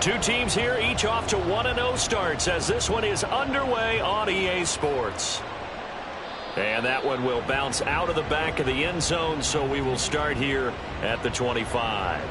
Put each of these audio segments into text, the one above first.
Two teams here, each off to 1-0 starts as this one is underway on EA Sports. And that one will bounce out of the back of the end zone, so we will start here at the 25.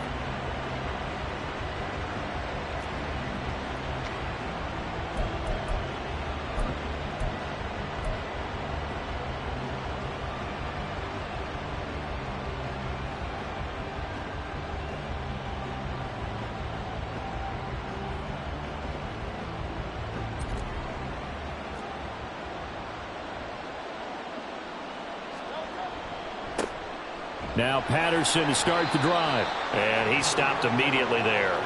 Now Patterson to start the drive. And he stopped immediately there.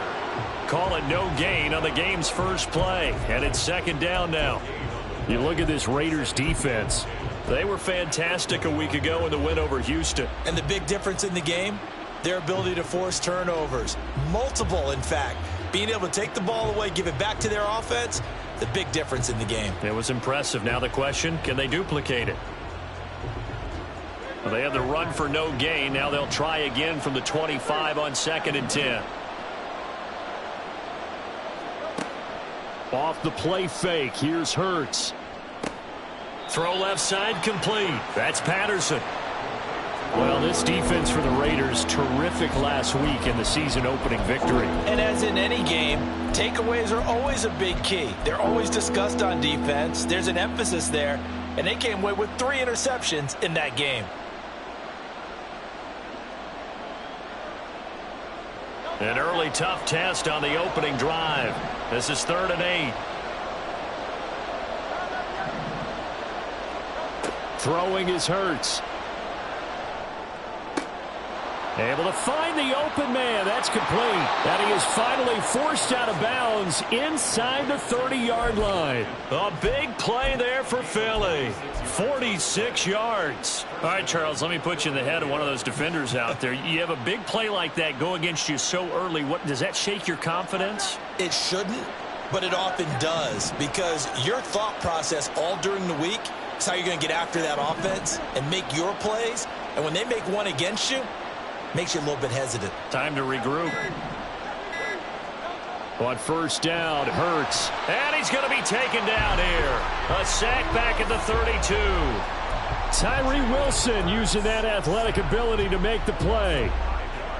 Call it no gain on the game's first play. And it's second down now. You look at this Raiders defense. They were fantastic a week ago in the win over Houston. And the big difference in the game, their ability to force turnovers. Multiple, in fact. Being able to take the ball away, give it back to their offense, the big difference in the game. It was impressive. Now the question, can they duplicate it? Well, they have the run for no gain. Now they'll try again from the 25 on 2nd and 10. Off the play fake. Here's Hurts. Throw left side complete. That's Patterson. Well, this defense for the Raiders, terrific last week in the season opening victory. And as in any game, takeaways are always a big key. They're always discussed on defense. There's an emphasis there. And they came away with 3 interceptions in that game. An early tough test on the opening drive. This is 3rd and 8. Throwing is Hurts. Able to find the open man. That's complete. And he is finally forced out of bounds inside the 30-yard line. A big play there for Philly. 46 yards. All right, Charles, let me put you in the head of one of those defenders out there. You have a big play like that go against you so early. What does that shake your confidence? It shouldn't, but it often does, because your thought process all during the week is how you're going to get after that offense and make your plays. And when they make one against you, makes you a little bit hesitant. Time to regroup. On first down, Hurts. And he's going to be taken down here. A sack back at the 32. Tyree Wilson using that athletic ability to make the play.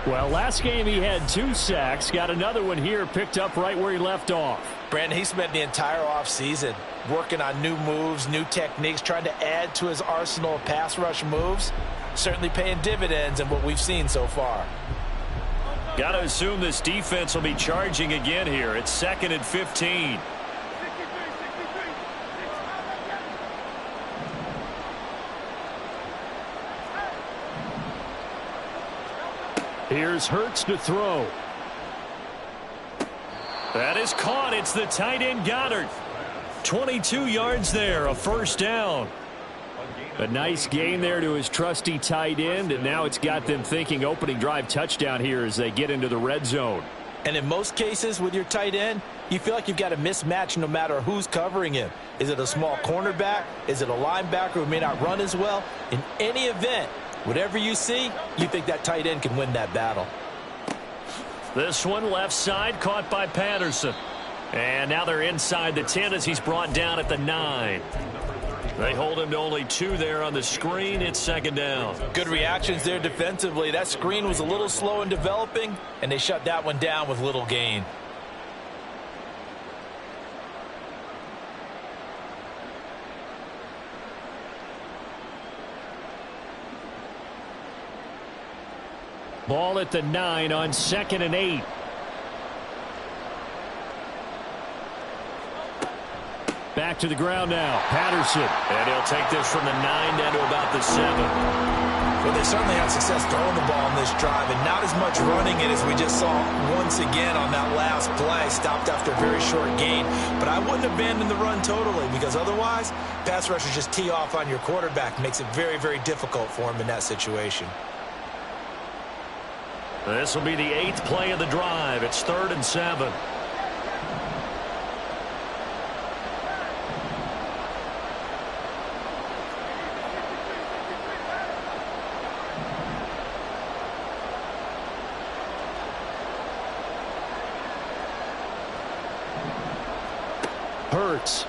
Well, last game he had 2 sacks. Got another one here picked up right where he left off. Brandon, he spent the entire offseason working on new moves, new techniques, trying to add to his arsenal of pass rush moves. Certainly paying dividends in what we've seen so far. Got to assume this defense will be charging again here. It's 2nd and 15. Here's Hurts to throw. That is caught. It's the tight end Goddard. 22 yards there, a first down. A nice gain there to his trusty tight end, and now it's got them thinking opening drive touchdown here as they get into the red zone. And in most cases with your tight end, you feel like you've got a mismatch no matter who's covering him. Is it a small cornerback? Is it a linebacker who may not run as well? In any event, whatever you see, you think that tight end can win that battle. This one left side caught by Patterson. And now they're inside the 10 as he's brought down at the 9. They hold him to only 2 there on the screen. It's second down. Good reactions there defensively. That screen was a little slow in developing, and they shut that one down with little gain. Ball at the 9 on 2nd and 8. Back to the ground now. Patterson. And he'll take this from the 9 down to about the 7. Well, they certainly had success throwing the ball on this drive, and not as much running it as we just saw once again on that last play. Stopped after a very short gain. But I wouldn't abandon the run totally, because otherwise, pass rushers just tee off on your quarterback. Makes it very, very difficult for him in that situation. This will be the 8th play of the drive. It's 3rd and 7. Hurts.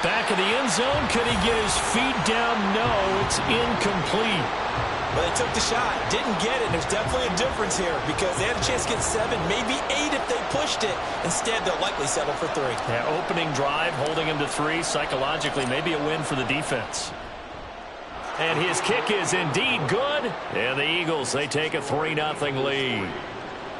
Back in the end zone. Could he get his feet down? No, it's incomplete. But they took the shot, didn't get it. There's definitely a difference here because they had a chance to get 7, maybe 8 if they pushed it. Instead, they'll likely settle for 3. Yeah, opening drive, holding him to 3. Psychologically, maybe a win for the defense. And his kick is indeed good. And the Eagles, they take a 3-0 lead.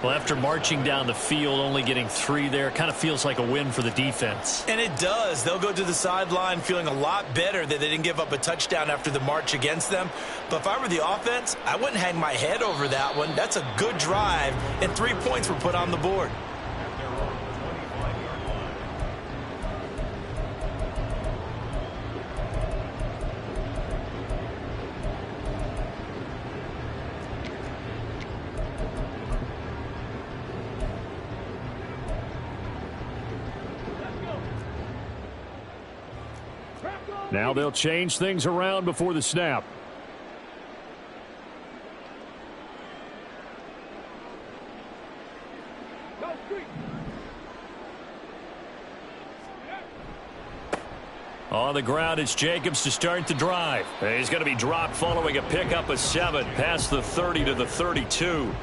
Well, after marching down the field, only getting 3 there, kind of feels like a win for the defense. And it does. They'll go to the sideline feeling a lot better that they didn't give up a touchdown after the march against them. But if I were the offense, I wouldn't hang my head over that one. That's a good drive, and 3 points were put on the board. Now they'll change things around before the snap. On the ground, it's Jacobs to start the drive. He's going to be dropped following a pickup of 7 past the 30 to the 32.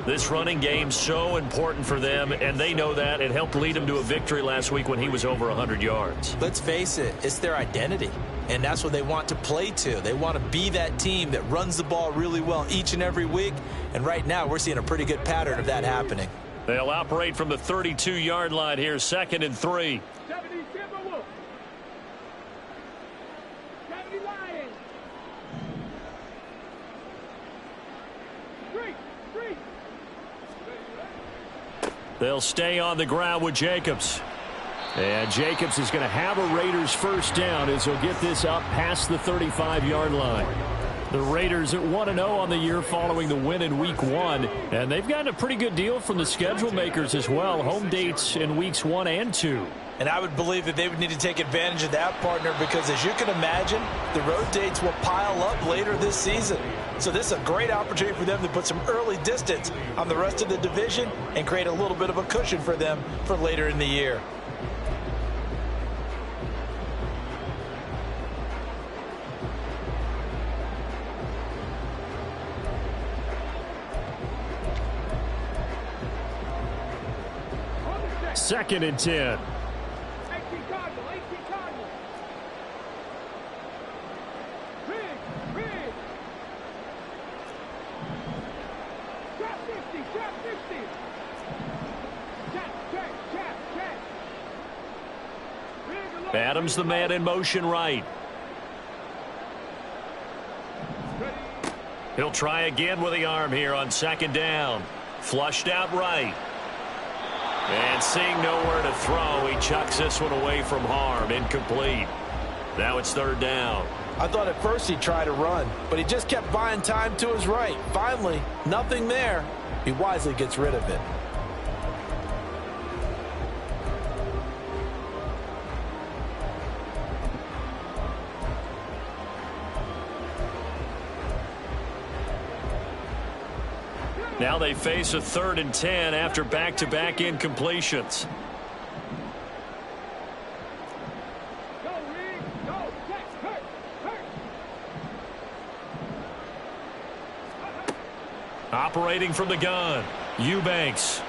This running game so important for them, and they know that. It helped lead them to a victory last week when he was over 100 yards. Let's face it, it's their identity, and that's what they want to play to. They want to be that team that runs the ball really well each and every week, and right now we're seeing a pretty good pattern of that happening. They'll operate from the 32-yard line here, 2nd and 3. They'll stay on the ground with Jacobs. And Jacobs is going to have a Raiders first down as he'll get this up past the 35-yard line. The Raiders at 1-0 on the year following the win in Week 1. And they've gotten a pretty good deal from the schedule makers as well. Home dates in Weeks 1 and 2. And I would believe that they would need to take advantage of that, partner, because as you can imagine, the road dates will pile up later this season. So this is a great opportunity for them to put some early distance on the rest of the division and create a little bit of a cushion for them for later in the year. Second and 10. Adams, the man in motion right. He'll try again with the arm here on 2nd down. Flushed out right. And seeing nowhere to throw, he chucks this one away from harm. Incomplete. Now it's 3rd down. I thought at first he'd try to run, but he just kept buying time to his right. Finally, nothing there. He wisely gets rid of it. Now they face a 3rd and 10 after back-to-back incompletions. Operating from the gun, Eubanks.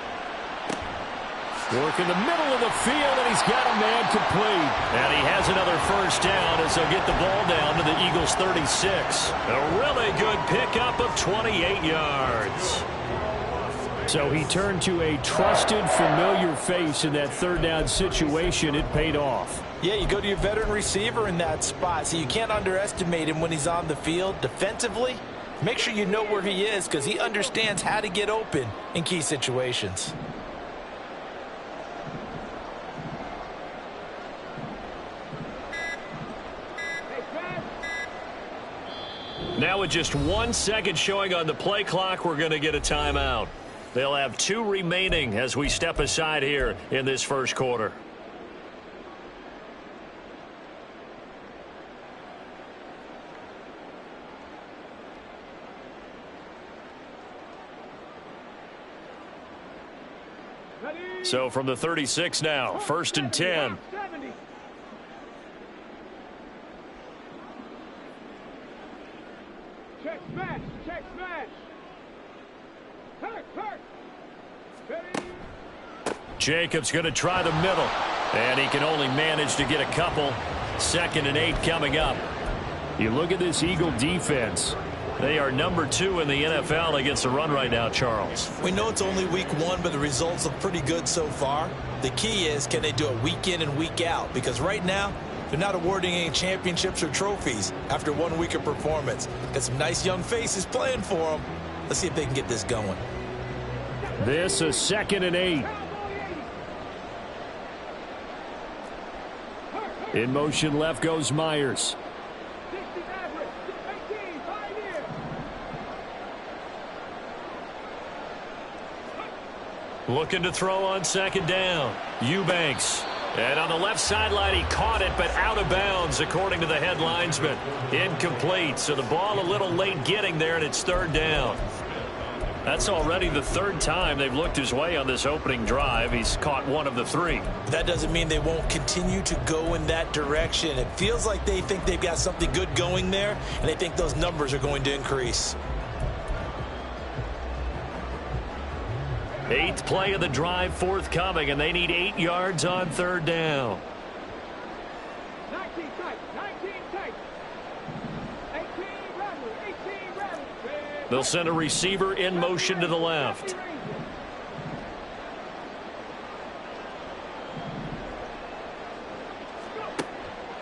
Work in the middle of the field, and he's got a man complete. And he has another first down as they'll get the ball down to the Eagles' 36. A really good pickup of 28 yards. So he turned to a trusted, familiar face in that 3rd down situation. It paid off. Yeah, you go to your veteran receiver in that spot, so you can't underestimate him when he's on the field. Defensively, make sure you know where he is because he understands how to get open in key situations. Now with just 1 second showing on the play clock, we're going to get a timeout. They'll have 2 remaining as we step aside here in this first quarter. So from the 36 now, 1st and 10. Check smash, check smash. Jacobs going to try the middle, and he can only manage to get a couple. 2nd and 8 coming up. You look at this Eagle defense. They are number 2 in the NFL against the run right now, Charles. We know it's only week 1, but the results look pretty good so far. The key is, can they do it week in and week out? Because right now, they're not awarding any championships or trophies after 1 week of performance. Got some nice young faces playing for them. Let's see if they can get this going. This is 2nd and 8. In motion left goes Myers. Looking to throw on 2nd down. Eubanks. And on the left sideline, he caught it, but out of bounds, according to the head linesman. Incomplete. So the ball a little late getting there, and it's 3rd down. That's already the 3rd time they've looked his way on this opening drive. He's caught 1 of the 3. That doesn't mean they won't continue to go in that direction. It feels like they think they've got something good going there, and they think those numbers are going to increase. 8th play of the drive forthcoming, and they need 8 yards on 3rd down. 19 tight, 19 tight. 18 rattle, 18 rattle. They'll send a receiver in motion to the left.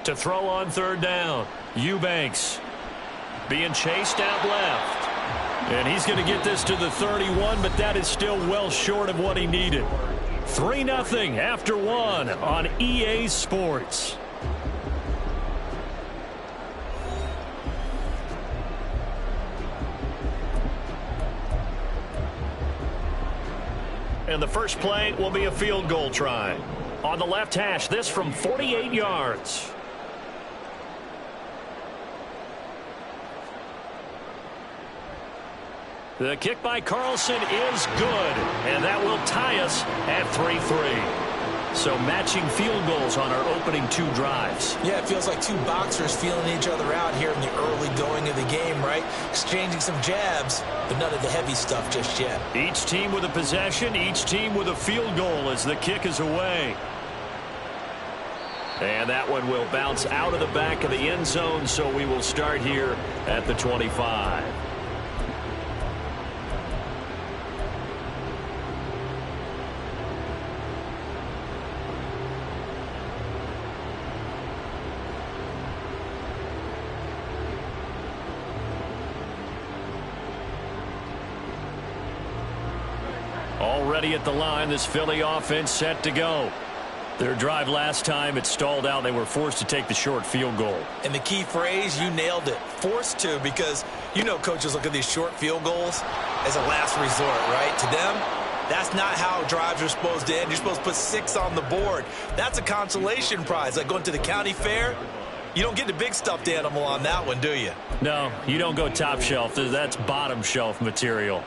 To throw on 3rd down, Eubanks being chased out left. And he's going to get this to the 31, but that is still well short of what he needed. 3-0 after 1 on EA Sports. And the first play will be a field goal try. On the left hash, this from 48 yards. The kick by Carlson is good, and that will tie us at 3-3. So matching field goals on our opening 2 drives. Yeah, it feels like 2 boxers feeling each other out here in the early going of the game, right? Exchanging some jabs, but none of the heavy stuff just yet. Each team with a possession, each team with a field goal as the kick is away. And that one will bounce out of the back of the end zone, so we will start here at the 25. Already at the line, this Philly offense set to go. Their drive last time, it stalled out. They were forced to take the short field goal. And the key phrase, you nailed it, forced to, because you know coaches look at these short field goals as a last resort, right? To them, that's not how drives are supposed to end. You're supposed to put 6 on the board. That's a consolation prize, like going to the county fair. You don't get the big stuffed animal on that one, do you? No, you don't go top shelf. That's bottom shelf material.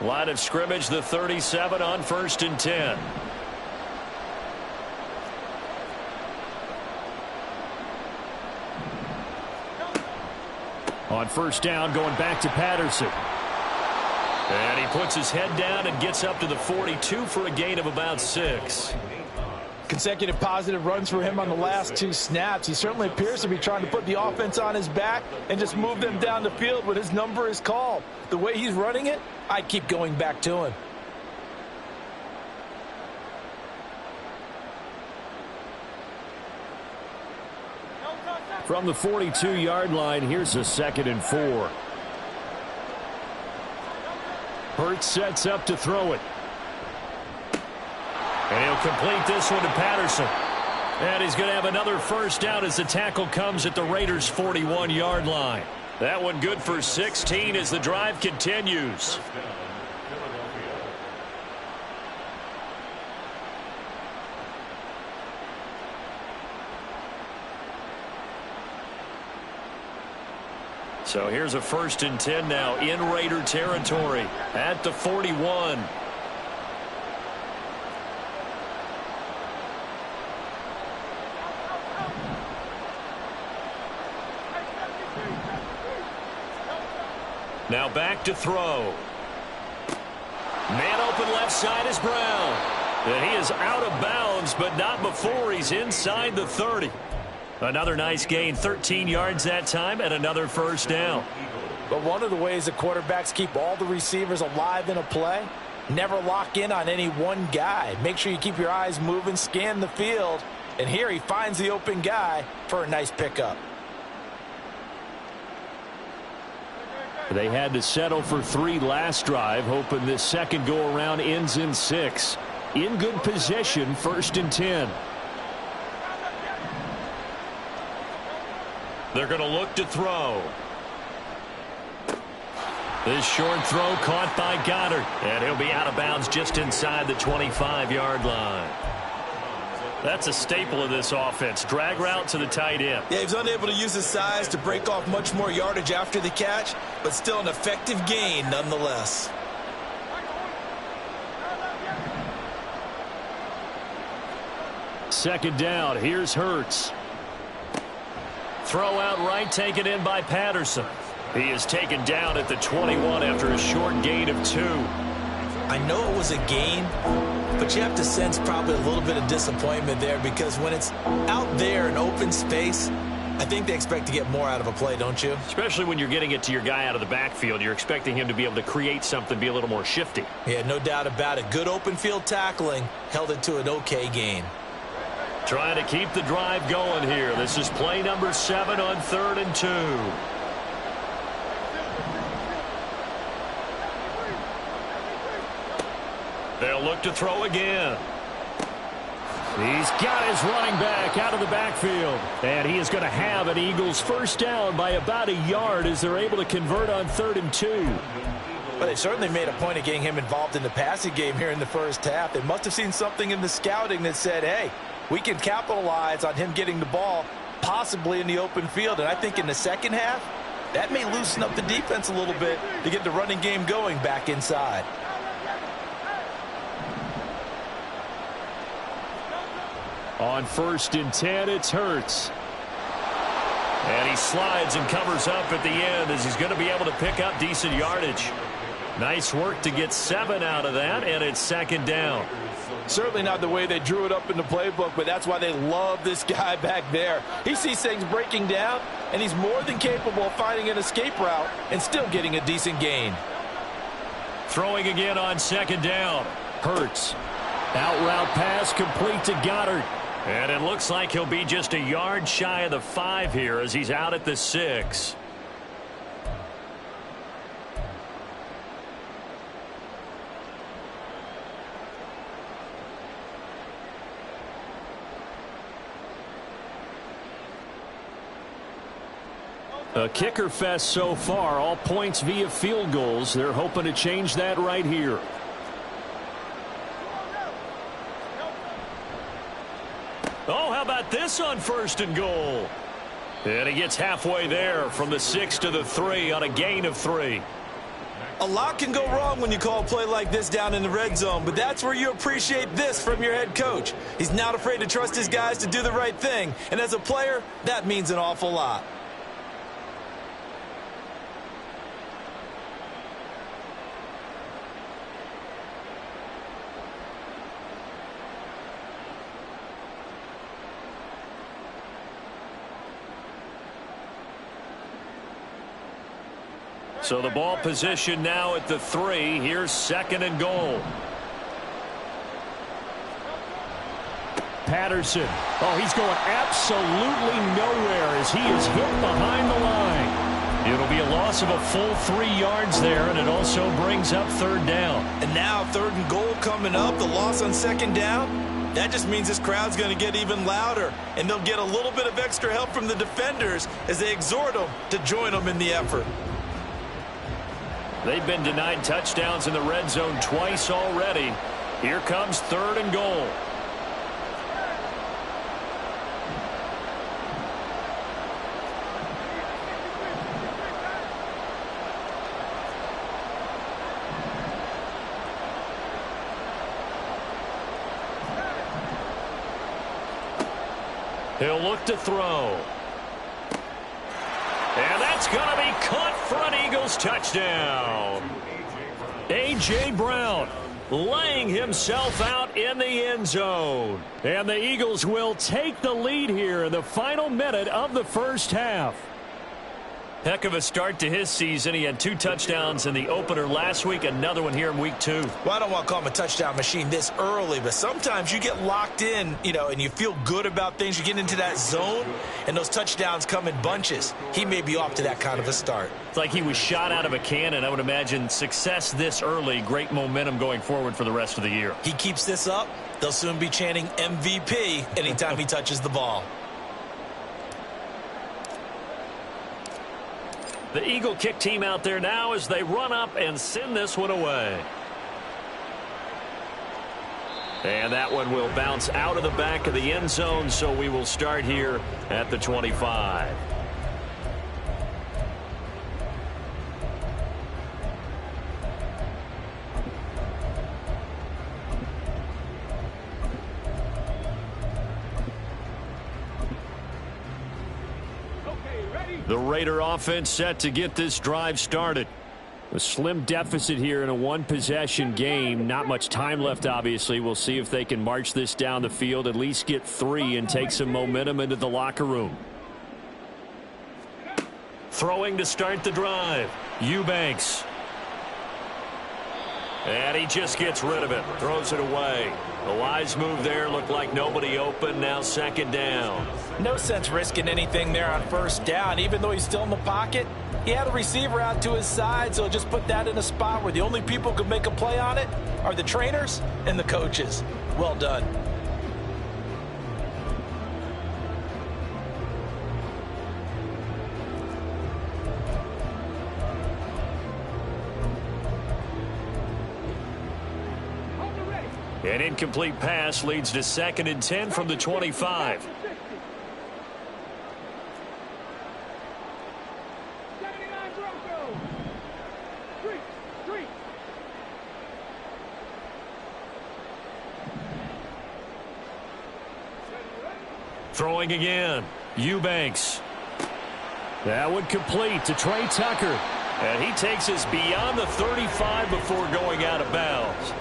Line of scrimmage, the 37 on 1st and 10. On 1st down, going back to Patterson. And he puts his head down and gets up to the 42 for a gain of about 6. Consecutive positive runs for him on the last 2 snaps. He certainly appears to be trying to put the offense on his back and just move them down the field when his number is called. The way he's running it, I keep going back to him. From the 42-yard line, here's a 2nd and 4. Hurts sets up to throw it. And he'll complete this one to Patterson. And he's going to have another first down as the tackle comes at the Raiders' 41-yard line. That one good for 16 as the drive continues. So here's a 1st and 10 now in Raider territory at the 41. Now back to throw. Man open left side is Brown. And he is out of bounds, but not before he's inside the 30. Another nice gain, 13 yards that time, and another 1st down. But one of the ways the quarterbacks keep all the receivers alive in a play, never lock in on any one guy. Make sure you keep your eyes moving, scan the field, and here he finds the open guy for a nice pickup. They had to settle for 3 last drive, hoping this second go-around ends in 6. In good position, 1st and 10. They're going to look to throw. This short throw caught by Goddard, and he'll be out of bounds just inside the 25-yard line. That's a staple of this offense. Drag route to the tight end. Yeah, he was unable to use his size to break off much more yardage after the catch, but still an effective gain nonetheless. Second down. Here's Hurts. Throw out right, taken in by Patterson. He is taken down at the 21 after a short gain of 2. I know it was a gain, but you have to sense probably a little bit of disappointment there because when it's out there in open space, I think they expect to get more out of a play, don't you? Especially when you're getting it to your guy out of the backfield. You're expecting him to be able to create something, be a little more shifty. Yeah, no doubt about it. Good open field tackling held it to an okay gain. Trying to keep the drive going here. This is play number 7 on 3rd and 2. They'll look to throw again. He's got his running back out of the backfield. And he is going to have an Eagles 1st down by about a yard as they're able to convert on 3rd and 2. Well, they certainly made a point of getting him involved in the passing game here in the first half. They must have seen something in the scouting that said, hey, we can capitalize on him getting the ball possibly in the open field. And I think in the second half, that may loosen up the defense a little bit to get the running game going back inside. On 1st and 10, it's Hurts. And he slides and covers up at the end as he's going to be able to pick up decent yardage. Nice work to get 7 out of that, and it's 2nd down. Certainly not the way they drew it up in the playbook, but that's why they love this guy back there. He sees things breaking down, and he's more than capable of finding an escape route and still getting a decent gain. Throwing again on 2nd down. Hurts. Out route pass complete to Goddard. And it looks like he'll be just a yard shy of the 5 here as he's out at the 6. A kicker fest so far, all points via field goals. They're hoping to change that right here. Oh, how about this on 1st and goal? And he gets halfway there from the 6 to the 3 on a gain of 3. A lot can go wrong when you call a play like this down in the red zone, but that's where you appreciate this from your head coach. He's not afraid to trust his guys to do the right thing, and as a player, that means an awful lot. So the ball position now at the 3. Here's 2nd and goal. Patterson. Oh, he's going absolutely nowhere as he is hit behind the line. It'll be a loss of a full 3 yards there, and it also brings up 3rd down. And now 3rd and goal coming up. The loss on 2nd down. That just means this crowd's going to get even louder, and they'll get a little bit of extra help from the defenders as they exhort them to join them in the effort. They've been denied touchdowns in the red zone twice already. Here comes 3rd and goal. He'll look to throw. And that's going to be caught for an Eagles touchdown. A.J. Brown laying himself out in the end zone. And the Eagles will take the lead here in the final minute of the first half. Heck of a start to his season. He had 2 touchdowns in the opener last week, another one here in week 2. Well, I don't want to call him a touchdown machine this early, but sometimes you get locked in, and you feel good about things. You get into that zone, and those touchdowns come in bunches. He may be off to that kind of a start. It's like he was shot out of a cannon. I would imagine success this early, great momentum going forward for the rest of the year. He keeps this up, they'll soon be chanting MVP anytime he touches the ball. The Eagle kick team out there now as they run up and send this one away. And that one will bounce out of the back of the end zone, so we will start here at the 25. The Raider offense set to get this drive started. A slim deficit here in a one-possession game. Not much time left, obviously. We'll see if they can march this down the field, at least get 3 and take some momentum into the locker room. Throwing to start the drive. Eubanks. And he just gets rid of it. Throws it away. The wise move there. Looked like nobody open. Now second down. No sense risking anything there on first down. Even though he's still in the pocket, he had a receiver out to his side, so just put that in a spot where the only people who could make a play on it are the trainers and the coaches. Well done. An incomplete pass leads to 2nd and 10 from the 25. Throwing again. Eubanks. That would complete to Trey Tucker. And he takes us beyond the 35 before going out of bounds.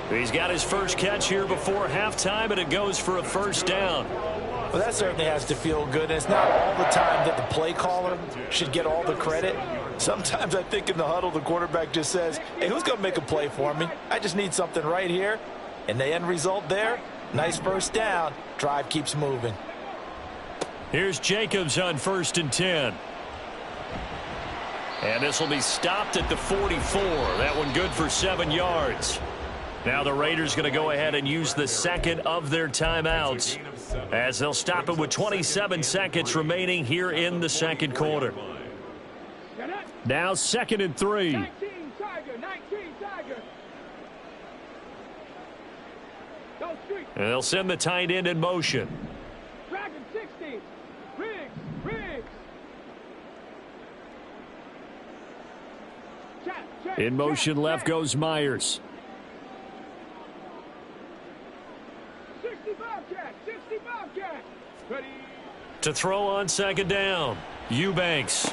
He's got his first catch here before halftime, and it goes for a first down. Well, that certainly has to feel good. And it's not all the time that the play caller should get all the credit. Sometimes I think in the huddle, the quarterback just says, hey, who's going to make a play for me? I just need something right here. And the end result there, nice first down. Drive keeps moving. Here's Jacobs on 1st and 10. And this will be stopped at the 44. That one good for 7 yards. Now the Raiders going to go ahead and use the second of their timeouts as they'll stop it with 27 seconds remaining here in the second quarter. Now 2nd and 3. 19 Tiger. And they'll send the tight end in motion. Dragon 60. Riggs. In motion left goes Myers. 65 cat. Ready. To throw on 2nd down. Eubanks.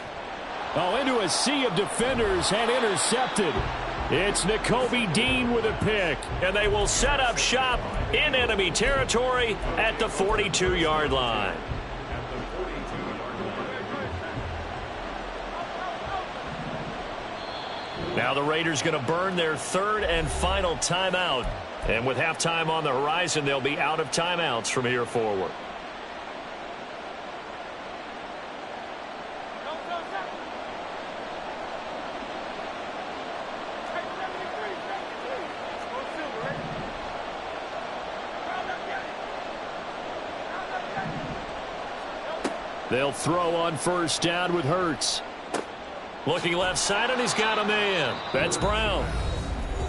Into a sea of defenders and intercepted. It's Nakobe Dean with a pick. And they will set up shop in enemy territory at the 42-yard line. Now the Raiders going to burn their 3rd and final timeout. And with halftime on the horizon, they'll be out of timeouts from here forward. They'll throw on 1st down with Hurts. Looking left side, and he's got a man. That's Brown.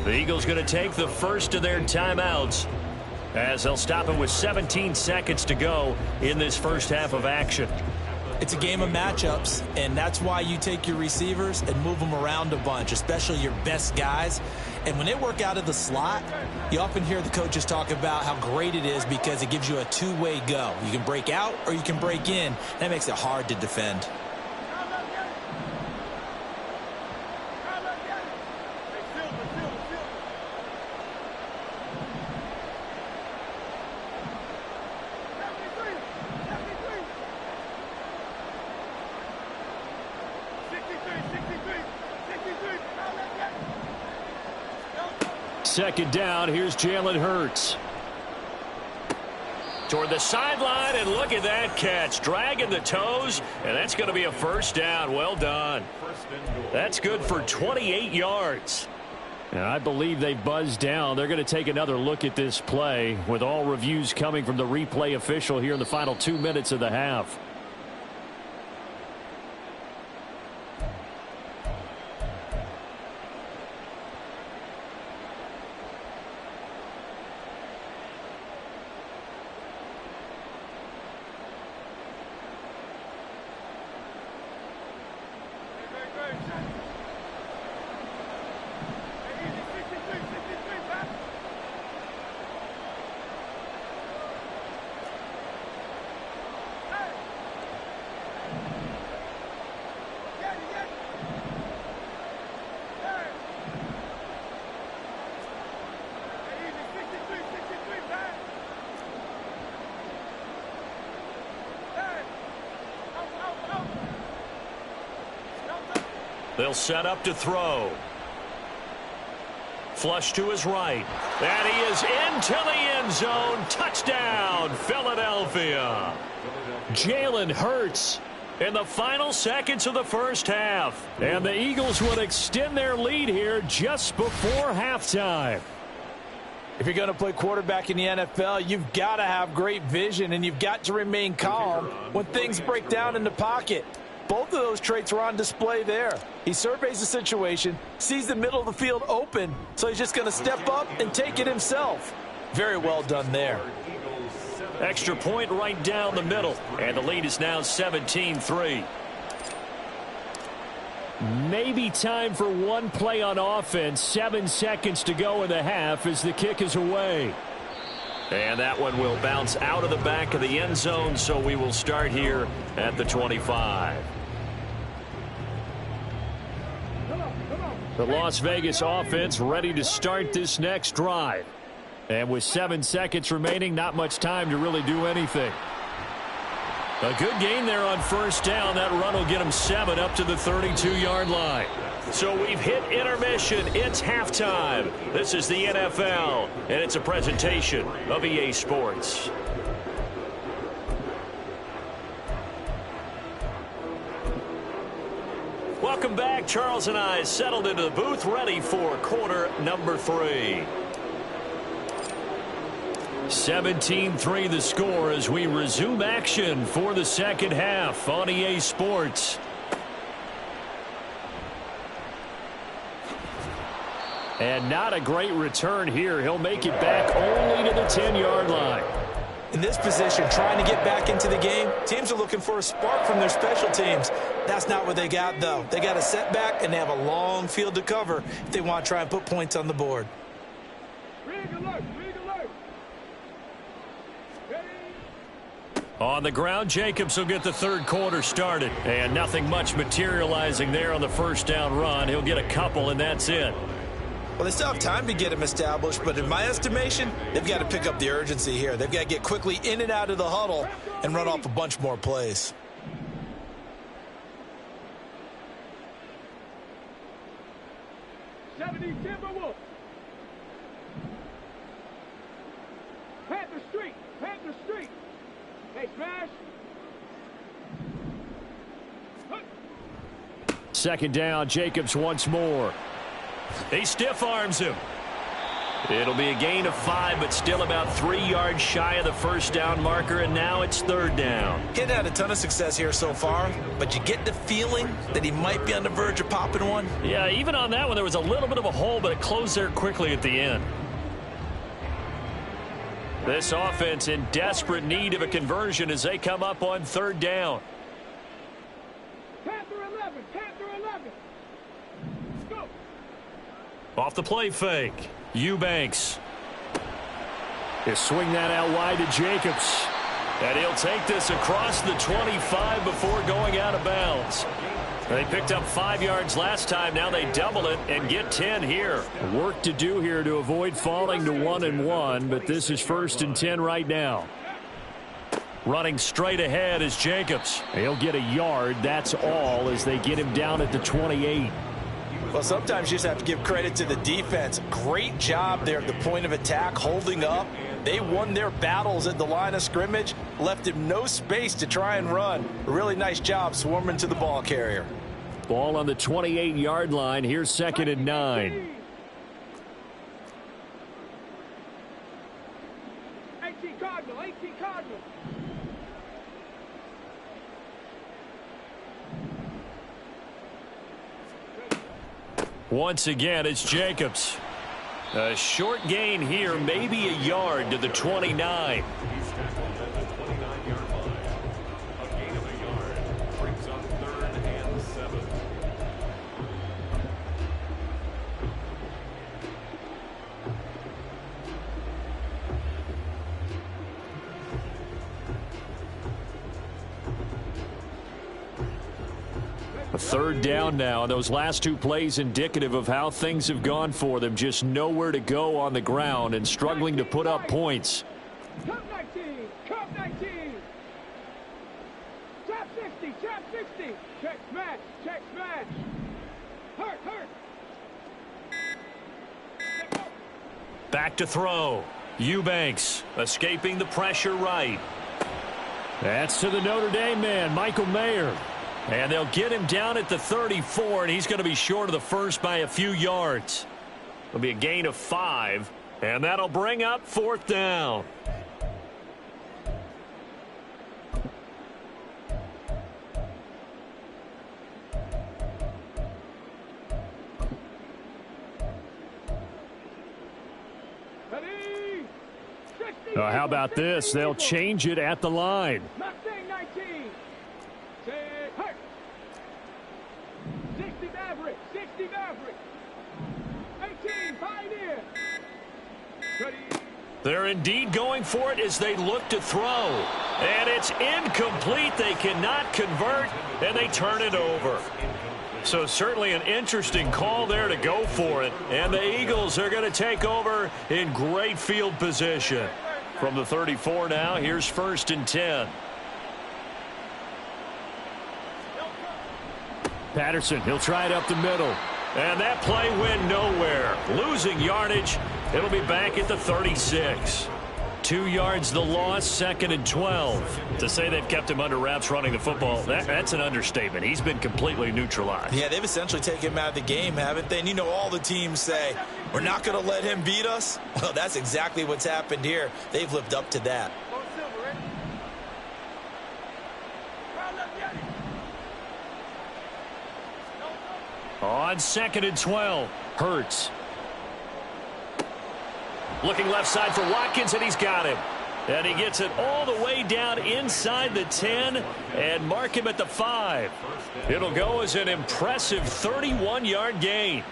The Eagles going to take the first of their timeouts as they'll stop it with 17 seconds to go in this first half of action. It's a game of matchups, and that's why you take your receivers and move them around a bunch, especially your best guys. And when they work out of the slot, you often hear the coaches talk about how great it is because it gives you a two-way go. You can break out or you can break in. That makes it hard to defend. Second down, here's Jalen Hurts. Toward the sideline, and look at that catch. Dragging the toes, and that's going to be a first down. Well done. That's good for 28 yards. And I believe they buzzed down. They're going to take another look at this play with all reviews coming from the replay official here in the final 2 minutes of the half. They'll set up to throw. Flush to his right. And he is into the end zone. Touchdown, Philadelphia. Jalen Hurts in the final seconds of the first half. And the Eagles would extend their lead here just before halftime. If you're going to play quarterback in the NFL, you've got to have great vision, and you've got to remain calm when things break down in the pocket. Both of those traits were on display there. He surveys the situation, sees the middle of the field open, so he's just going to step up and take it himself. Very well done there. Extra point right down the middle, and the lead is now 17-3. Maybe time for one play on offense. 7 seconds to go in the half as the kick is away. And that one will bounce out of the back of the end zone, so we will start here at the 25. The Las Vegas offense ready to start this next drive. And with 7 seconds remaining, not much time to really do anything. A good gain there on first down. That run will get them 7 up to the 32-yard line. So we've hit intermission. It's halftime. This is the NFL, and it's a presentation of EA Sports. Welcome back. Charles and I settled into the booth, ready for quarter number 3. 17-3 the score as we resume action for the second half on EA Sports. And not a great return here. He'll make it back only to the 10-yard line. In this position, trying to get back into the game, teams are looking for a spark from their special teams. That's not what they got, though. They got a setback, and they have a long field to cover if they want to try and put points on the board. On the ground, Jacobs will get the third quarter started. And nothing much materializing there on the first down run. He'll get a couple, and that's it. Well, they still have time to get him established, but in my estimation, they've got to pick up the urgency here. They've got to get quickly in and out of the huddle and run off a bunch more plays. Timberwolves. Panther Street. Panther Street. Hey, Smash. Second down, Jacobs once more. He stiff arms him. It'll be a gain of 5, but still about 3 yards shy of the first down marker, and now it's third down. He's had a ton of success here so far, but you get the feeling that he might be on the verge of popping one. Yeah, even on that one, there was a little bit of a hole, but it closed there quickly at the end. This offense in desperate need of a conversion as they come up on third down. Panther 11. Panther 11. Let's go. Off the play fake. Eubanks. He'll swing that out wide to Jacobs. And he'll take this across the 25 before going out of bounds. They picked up 5 yards last time. Now they double it and get 10 here. Work to do here to avoid falling to 1-1, but this is 1st and 10 right now. Running straight ahead is Jacobs. He'll get a yard. That's all as they get him down at the 28. Well, sometimes you just have to give credit to the defense. Great job there at the point of attack, holding up. They won their battles at the line of scrimmage, left him no space to try and run. A really nice job swarming to the ball carrier. Ball on the 28-yard line. Here's 2nd and 9. 18 Cardinal, 18 Cardinal. Once again, it's Jacobs. A short gain here, maybe a yard to the 29. A 3rd down now. Those last 2 plays indicative of how things have gone for them. Just nowhere to go on the ground and struggling to put up points. Cup 19, Cup 19. Trap 60, Trap 60. Check smash, check smash. Hurt, hurt. Back to throw. Eubanks escaping the pressure right. That's to the Notre Dame man, Michael Mayer. And they'll get him down at the 34, and he's going to be short of the first by a few yards. It'll be a gain of 5, and that'll bring up 4th down. Ready? 60. How about this? They'll change it at the line. Mustang 19. Say hurt. 60 Maverick, 60 Maverick. 18 Pioneer. Ready? They're indeed going for it as they look to throw. And it's incomplete. They cannot convert, and they turn it over. So certainly an interesting call there to go for it. And the Eagles are going to take over in great field position. From the 34 now, here's 1st and 10. Patterson, he'll try it up the middle. And that play went nowhere. Losing yardage. It'll be back at the 36. 2 yards the loss, 2nd and 12. To say they've kept him under wraps running the football, that's an understatement. He's been completely neutralized. Yeah, they've essentially taken him out of the game, haven't they? And you know all the teams say, we're not going to let him beat us. Well, that's exactly what's happened here. They've lived up to that. On 2nd and 12, Hurts. Looking left side for Watkins, and he's got him. And he gets it all the way down inside the 10 and mark him at the 5. It'll go as an impressive 31-yard gain.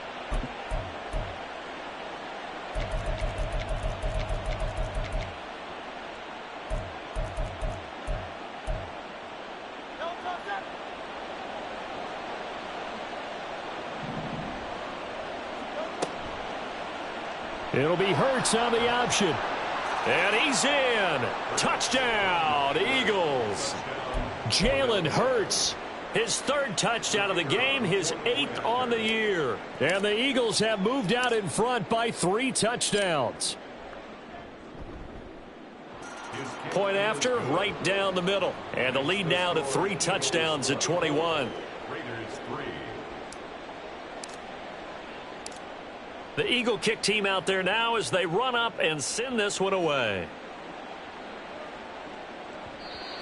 It'll be Hurts on the option. And he's in. Touchdown, Eagles. Jalen Hurts, his 3rd touchdown of the game, his 8th on the year. And the Eagles have moved out in front by 3 touchdowns. Point after, right down the middle. And the lead now to 3 touchdowns at 21. The Eagle kick team out there now as they run up and send this one away.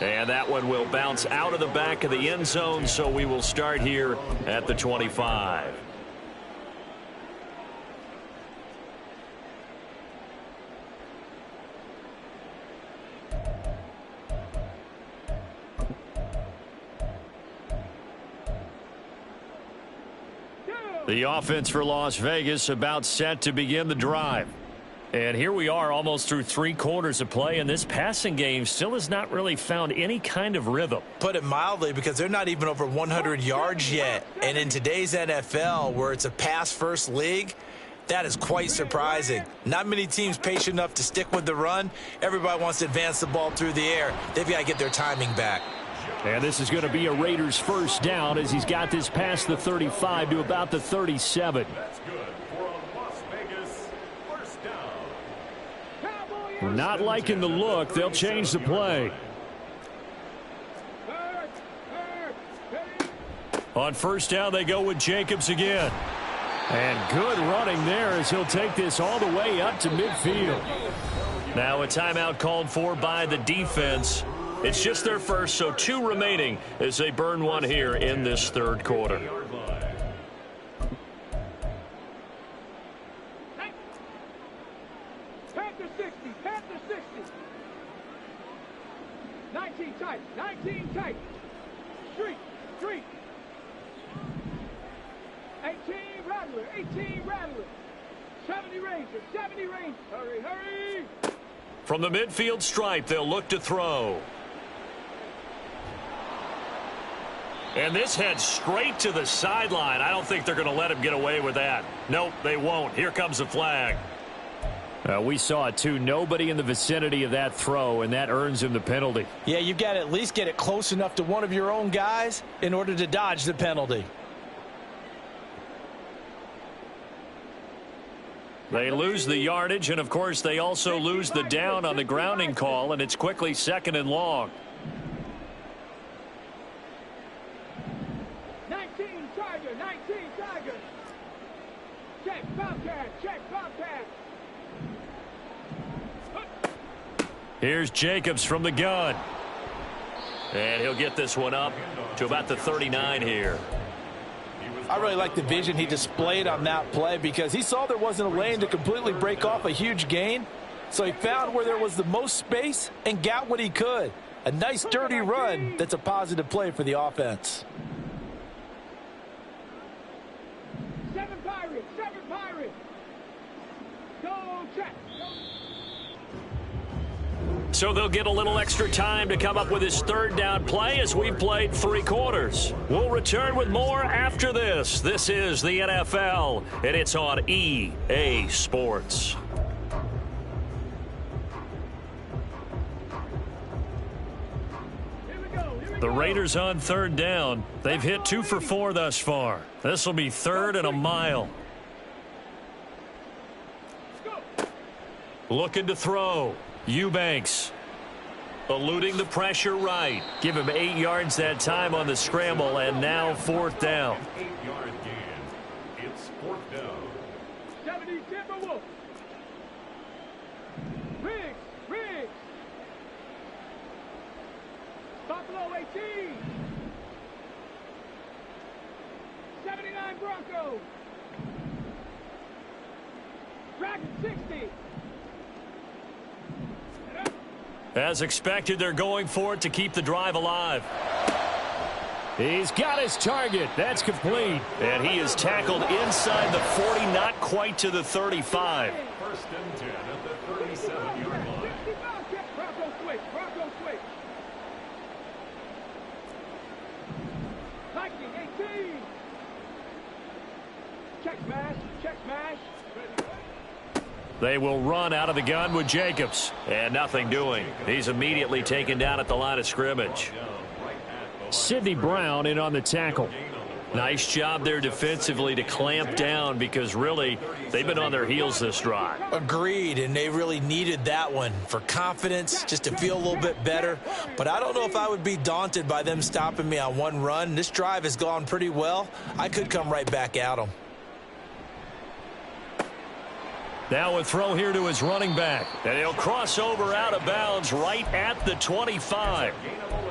And that one will bounce out of the back of the end zone, so we will start here at the 25. The offense for Las Vegas about set to begin the drive. And here we are almost through 3 quarters of play, and this passing game still has not really found any kind of rhythm. Put it mildly, because they're not even over 100 yards yet. And in today's NFL, where it's a pass-first league, that is quite surprising. Not many teams patient enough to stick with the run. Everybody wants to advance the ball through the air. They've got to get their timing back. And this is going to be a Raiders first down as he's got this past the 35 to about the 37. That's good for a Las Vegas first down. Not liking the look. They'll change the play. On first down, they go with Jacobs again. And good running there as he'll take this all the way up to midfield. Now a timeout called for by the defense. It's just their first, so 2 remaining as they burn one here in this 3rd quarter. Panther 60, Panther 60. 19 tight, 19 tight. Street, street. 18 Rattler, 18 Rattler. 70 Ranger, 70 Ranger. Hurry, hurry. From the midfield stripe, they'll look to throw. And this heads straight to the sideline. I don't think they're going to let him get away with that. Nope, they won't. Here comes the flag. We saw it too. Nobody in the vicinity of that throw, and that earns him the penalty. Yeah, you've got to at least get it close enough to one of your own guys in order to dodge the penalty. They lose the yardage, and of course they also lose the down on the grounding call, and it's quickly 2nd and long. 19 Tiger, 19 Tiger. Check Bobcat, check Bobcat. Here's Jacobs from the gun. And he'll get this one up to about the 39 here. I really like the vision he displayed on that play because he saw there wasn't a lane to completely break off a huge gain. So he found where there was the most space and got what he could. A nice dirty run that's a positive play for the offense. 7 Pirates, 7 Pirates. Go check. So they'll get a little extra time to come up with his 3rd down play as we've played 3 quarters. We'll return with more after this. This is the NFL, and it's on EA Sports. The Raiders on 3rd down. They've hit 2 for 4 thus far. This will be 3rd and a mile. Looking to throw. Eubanks eluding the pressure right. Give him 8 yards that time on the scramble, and now 4th down. 8-yard gain. It's 4th down. 70 Timberwolves. Riggs, Riggs. Buffalo 18. 79 Broncos. Dragon 60. As expected, they're going for it to keep the drive alive. He's got his target. That's complete. And he is tackled inside the 40, not quite to the 35. 1st and 10 at the 37-yard line. Bronco switch, Bronco switch. Lightning 18. Check smash, check smash. They will run out of the gun with Jacobs. And nothing doing. He's immediately taken down at the line of scrimmage. Sidney Brown in on the tackle. Nice job there defensively to clamp down because really they've been on their heels this drive. Agreed, and they really needed that one for confidence, just to feel a little bit better. But I don't know if I would be daunted by them stopping me on one run. This drive has gone pretty well. I could come right back at them. Now a throw here to his running back. And he'll cross over out of bounds right at the 25.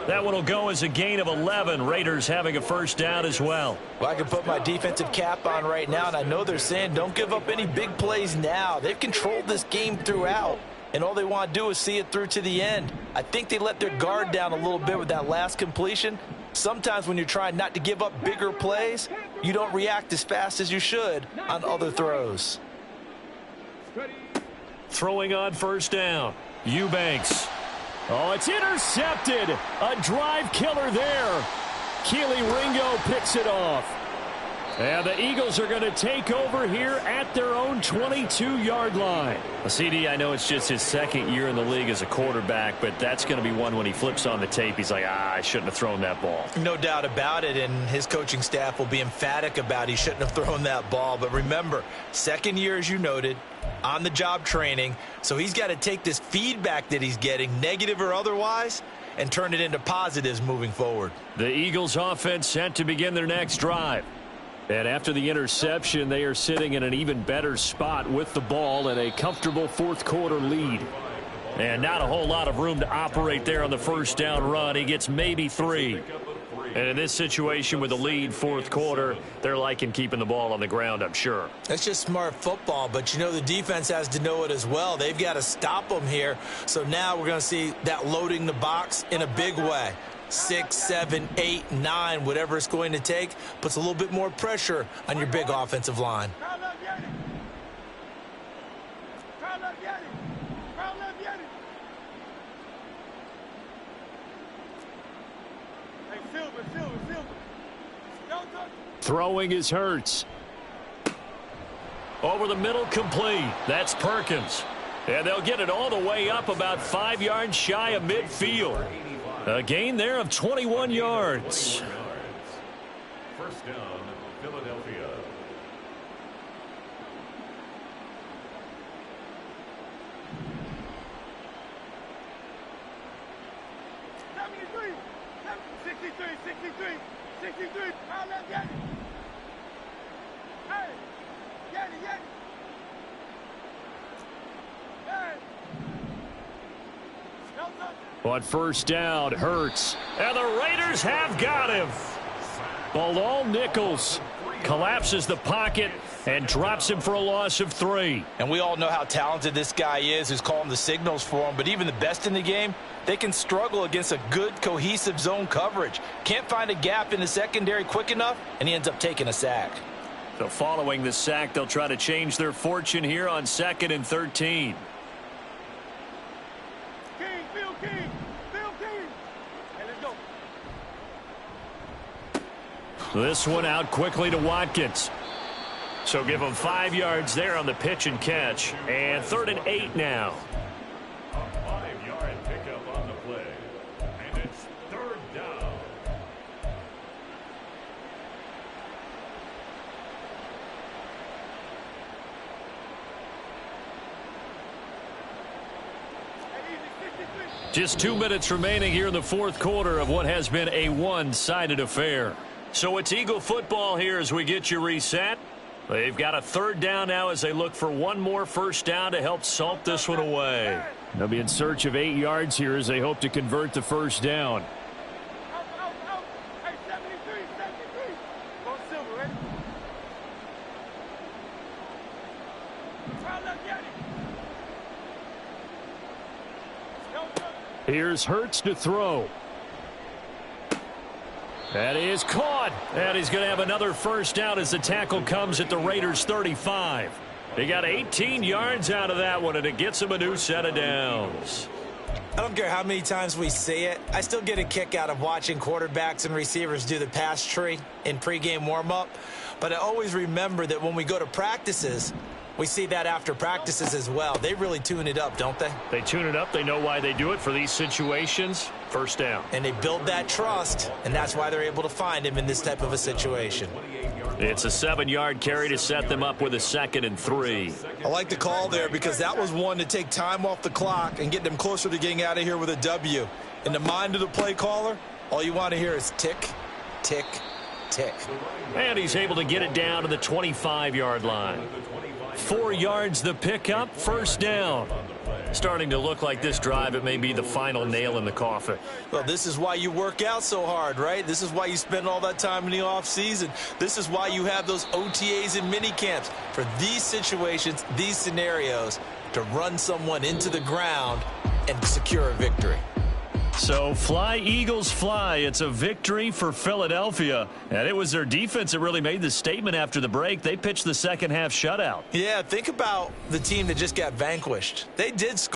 That one will go as a gain of 11. Raiders having a first down as well. Well, I can put my defensive cap on right now, and I know they're saying don't give up any big plays now. They've controlled this game throughout, and all they want to do is see it through to the end. I think they let their guard down a little bit with that last completion. Sometimes when you're trying not to give up bigger plays, you don't react as fast as you should on other throws. Throwing on first down. Eubanks. Oh, it's intercepted. A drive killer there. Keely Ringo picks it off. And the Eagles are going to take over here at their own 22-yard line. CD, I know it's just his second year in the league as a quarterback, but that's going to be one when he flips on the tape. He's like, I shouldn't have thrown that ball. No doubt about it, and his coaching staff will be emphatic about he shouldn't have thrown that ball. But remember, second year, as you noted, on-the-job training, so he's got to take this feedback that he's getting, negative or otherwise, and turn it into positives moving forward. The Eagles offense set to begin their next drive. And after the interception, they are sitting in an even better spot with the ball and a comfortable fourth-quarter lead. And not a whole lot of room to operate there on the first down run. He gets maybe 3. And in this situation with the lead fourth quarter, they're liking keeping the ball on the ground, I'm sure. That's just smart football, but you know the defense has to know it as well. They've got to stop them here. So now we're going to see that loading the box in a big way. 6, 7, 8, 9, whatever it's going to take, puts a little bit more pressure on your big offensive line. Throwing is Hurts. Over the middle, complete. That's Perkins. And they'll get it all the way up about 5 yards shy of midfield. A gain there of 21 yards. First down, Philadelphia. On first down, Hurts. And the Raiders have got him. Bilal Nichols collapses the pocket and drops him for a loss of 3. And we all know how talented this guy is who's calling the signals for him. But even the best in the game, they can struggle against a good, cohesive zone coverage. Can't find a gap in the secondary quick enough, and he ends up taking a sack. So following the sack, they'll try to change their fortune here on 2nd and 13. This one out quickly to Watkins. So give him 5 yards there on the pitch and catch. And 3rd and 8 now. A 5-yard pickup on the play. And it's 3rd down. Just 2 minutes remaining here in the fourth quarter of what has been a one-sided affair. So it's Eagle football here as we get you reset. They've got a 3rd down now as they look for one more first down to help salt this one away. They'll be in search of 8 yards here as they hope to convert the first down. Here's Hurts to throw. That is caught. And he's going to have another first down as the tackle comes at the Raiders' 35. They got 18 yards out of that one, and it gets him a new set of downs. I don't care how many times we see it. I still get a kick out of watching quarterbacks and receivers do the pass tree in pregame warm-up. But I always remember that when we go to practices, we see that after practices as well. They really tune it up, don't they? They tune it up. They know why they do it for these situations. First down. And they build that trust, and that's why they're able to find him in this type of a situation. It's a 7-yard carry to set them up with a 2nd and 3. I like the call there because that was one to take time off the clock and get them closer to getting out of here with a W. In the mind of the play caller, all you want to hear is tick, tick, tick. And he's able to get it down to the 25-yard line. 4 yards the pickup, first down. Starting to look like this drive, it may be the final nail in the coffin. Well, this is why you work out so hard, right? This is why you spend all that time in the offseason. This is why you have those OTAs and mini camps for these situations, these scenarios, to run someone into the ground and secure a victory. So fly, Eagles, fly. It's a victory for Philadelphia. And it was their defense that really made the statement after the break. They pitched the second half shutout. Yeah, think about the team that just got vanquished. They did score.